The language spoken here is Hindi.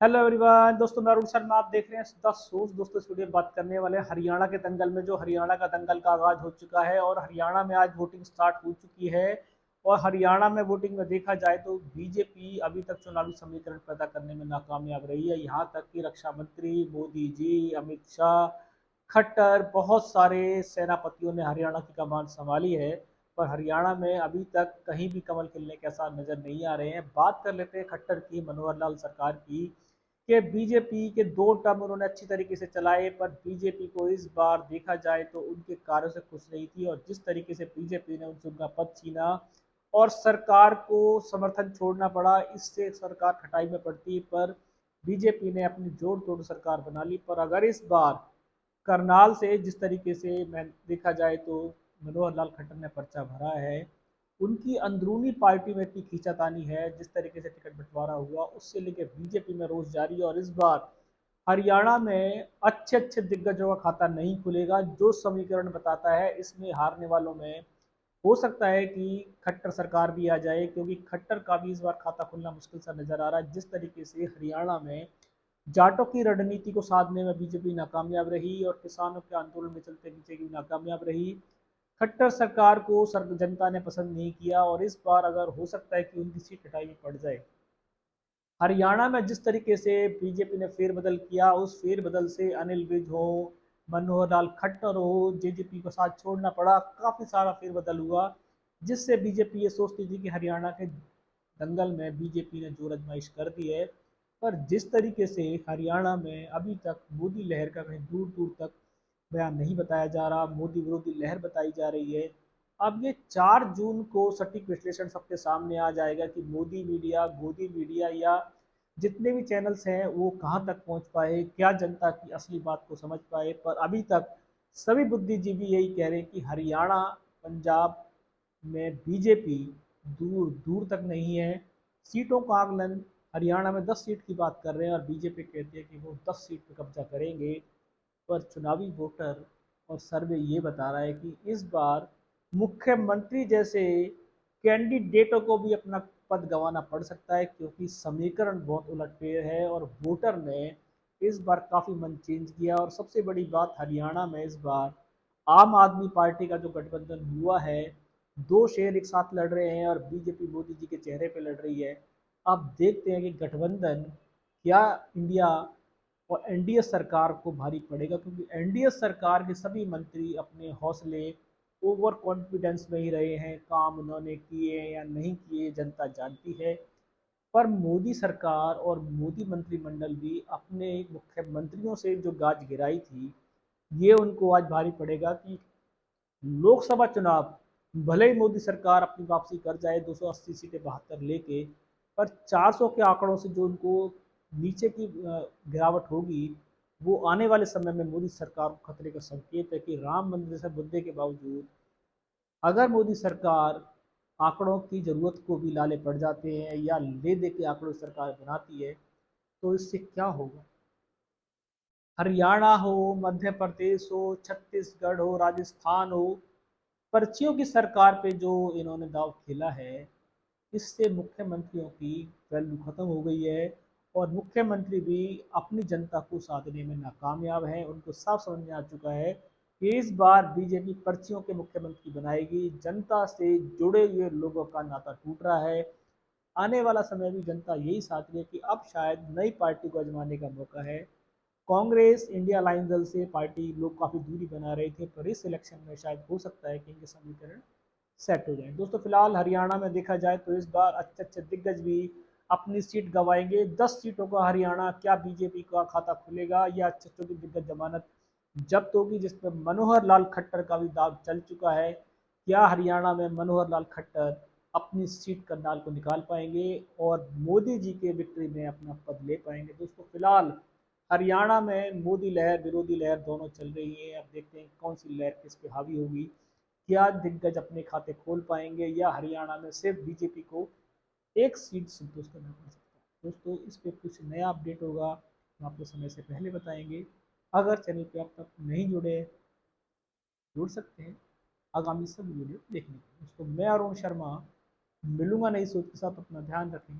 हेलो एवरीवन, दोस्तों मैं अरुण शर्मा। आप देख रहे हैं द सोर्स। दोस्तों इस वीडियो में बात करने वाले हैं हरियाणा के दंगल में। जो हरियाणा का दंगल का आगाज हो चुका है और हरियाणा में आज वोटिंग स्टार्ट हो चुकी है। और हरियाणा में वोटिंग में देखा जाए तो बीजेपी अभी तक चुनावी समीकरण पैदा करने में नाकामयाब रही है। यहाँ तक कि रक्षा मंत्री मोदी जी, अमित शाह, खट्टर, बहुत सारे सेनापतियों ने हरियाणा की कमान संभाली है। पर हरियाणा में अभी तक कहीं भी कमल खिलने के आसार नजर नहीं आ रहे हैं। बात कर लेते हैं खट्टर की, मनोहर लाल सरकार की, कि बीजेपी के 2 टर्म उन्होंने अच्छी तरीके से चलाए। पर बीजेपी को इस बार देखा जाए तो उनके कार्यों से खुश नहीं थी, और जिस तरीके से बीजेपी ने उनसे उनका पद छीना और सरकार को समर्थन छोड़ना पड़ा, इससे सरकार खटाई में पड़ती। पर बीजेपी ने अपनी जोड़ तोड़ सरकार बना ली। पर अगर इस बार करनाल से जिस तरीके से मैं देखा जाए तो मनोहर लाल खट्टर ने पर्चा भरा है, उनकी अंदरूनी पार्टी में इतनी खींचातानी है, जिस तरीके से टिकट बंटवारा हुआ उससे लेकर बीजेपी में रोष जारी है। और इस बार हरियाणा में अच्छे अच्छे दिग्गजों का खाता नहीं खुलेगा। जो समीकरण बताता है इसमें हारने वालों में हो सकता है कि खट्टर सरकार भी आ जाए, क्योंकि खट्टर का भी इस बार खाता खुलना मुश्किल सा नजर आ रहा है। जिस तरीके से हरियाणा में जाटों की रणनीति को साधने में बीजेपी नाकामयाब रही और किसानों के आंदोलन में चलते बीजेपी नाकामयाब रही, खट्टर सरकार को जनता ने पसंद नहीं किया। और इस बार अगर हो सकता है कि उनकी सीट हटाई में पड़ जाए। हरियाणा में जिस तरीके से बीजेपी ने फेरबदल किया, उस फेरबदल से अनिल विज हो, मनोहर लाल खट्टर हो, जेजेपी को साथ छोड़ना पड़ा, काफी सारा फेरबदल हुआ, जिससे बीजेपी ये सोचती थी कि हरियाणा के दंगल में बीजेपी ने जोर आजमाइश कर दी है। पर जिस तरीके से हरियाणा में अभी तक मोदी लहर का कहीं दूर दूर तक बयान नहीं बताया जा रहा, मोदी विरोधी लहर बताई जा रही है। अब ये 4 जून को सटीक विश्लेषण सबके सामने आ जाएगा कि मोदी मीडिया, गोदी मीडिया या जितने भी चैनल्स हैं वो कहाँ तक पहुँच पाए, क्या जनता की असली बात को समझ पाए। पर अभी तक सभी बुद्धिजीवी यही कह रहे हैं कि हरियाणा, पंजाब में बीजेपी दूर दूर तक नहीं है। सीटों का आकलन हरियाणा में 10 सीट की बात कर रहे हैं और बीजेपी कहती है कि वो 10 सीट पर कब्जा करेंगे। पर चुनावी वोटर और सर्वे ये बता रहा है कि इस बार मुख्यमंत्री जैसे कैंडिडेटों को भी अपना पद गंवाना पड़ सकता है, क्योंकि समीकरण बहुत उलटफेर है और वोटर ने इस बार काफ़ी मन चेंज किया। और सबसे बड़ी बात, हरियाणा में इस बार आम आदमी पार्टी का जो गठबंधन हुआ है, 2 शेर एक साथ लड़ रहे हैं और बीजेपी मोदी जी के चेहरे पे लड़ रही है। अब देखते हैं कि गठबंधन क्या इंडिया और एनडीए सरकार को भारी पड़ेगा, क्योंकि एनडीए सरकार के सभी मंत्री अपने हौसले, ओवर कॉन्फिडेंस में ही रहे हैं। काम उन्होंने किए या नहीं किए जनता जानती है। पर मोदी सरकार और मोदी मंत्रिमंडल भी अपने मुख्यमंत्रियों से जो गाज गिराई थी, ये उनको आज भारी पड़ेगा कि लोकसभा चुनाव भले ही मोदी सरकार अपनी वापसी कर जाए 280 सीटें 72 लेके, पर 400 के आंकड़ों से जो उनको नीचे की गिरावट होगी, वो आने वाले समय में मोदी सरकार को खतरे का संकेत है। कि राम मंदिर से मुद्दे के बावजूद अगर मोदी सरकार आंकड़ों की जरूरत को भी लाले पड़ जाते हैं या ले दे के आंकड़ों की सरकार बनाती है, तो इससे क्या होगा। हरियाणा हो, मध्य प्रदेश हो, छत्तीसगढ़ हो, राजस्थान हो, पर्चियों की सरकार पे जो इन्होंने दाव खेला है, इससे मुख्यमंत्रियों की वैल्यू खत्म हो गई है। और मुख्यमंत्री भी अपनी जनता को साधने में नाकामयाब है। उनको साफ समझ में आ चुका है कि इस बार बीजेपी पर्चियों के मुख्यमंत्री बनाएगी। जनता से जुड़े हुए लोगों का नाता टूट रहा है। आने वाला समय भी जनता यही साथ है कि अब शायद नई पार्टी को आजमाने का मौका है। कांग्रेस, इंडिया अलायंस दल से पार्टी लोग काफ़ी दूरी बना रहे थे, पर इस इलेक्शन में शायद हो सकता है कि इनके समीकरण सेट हो जाए। दोस्तों फिलहाल हरियाणा में देखा जाए तो इस बार अच्छे अच्छे दिग्गज भी अपनी सीट गंवाएंगे। 10 सीटों का हरियाणा, क्या बीजेपी का खाता खुलेगा या अच्छे अच्छों की दिग्गज जमानत जब्त होगी, जिसमें मनोहर लाल खट्टर का भी दाग चल चुका है। क्या हरियाणा में मनोहर लाल खट्टर अपनी सीट करनाल को निकाल पाएंगे और मोदी जी के विक्ट्री में अपना पद ले पाएंगे। दोस्तों फिलहाल हरियाणा में मोदी लहर, विरोधी लहर दोनों चल रही है। अब देखते हैं कौन सी लहर किस पे हावी होगी। क्या दिग्गज अपने खाते खोल पाएंगे या हरियाणा में सिर्फ बीजेपी को एक सीट संतोष करना पड़ सकता है। दोस्तों इस पे कुछ नया अपडेट होगा, हम आपको समय से पहले बताएंगे। अगर चैनल पे अब तक नहीं जुड़े, जुड़ सकते हैं आगामी सभी वीडियो देखने के लिए। दोस्तों मैं अरुण शर्मा मिलूंगा नई सोच के साथ। अपना ध्यान रखें।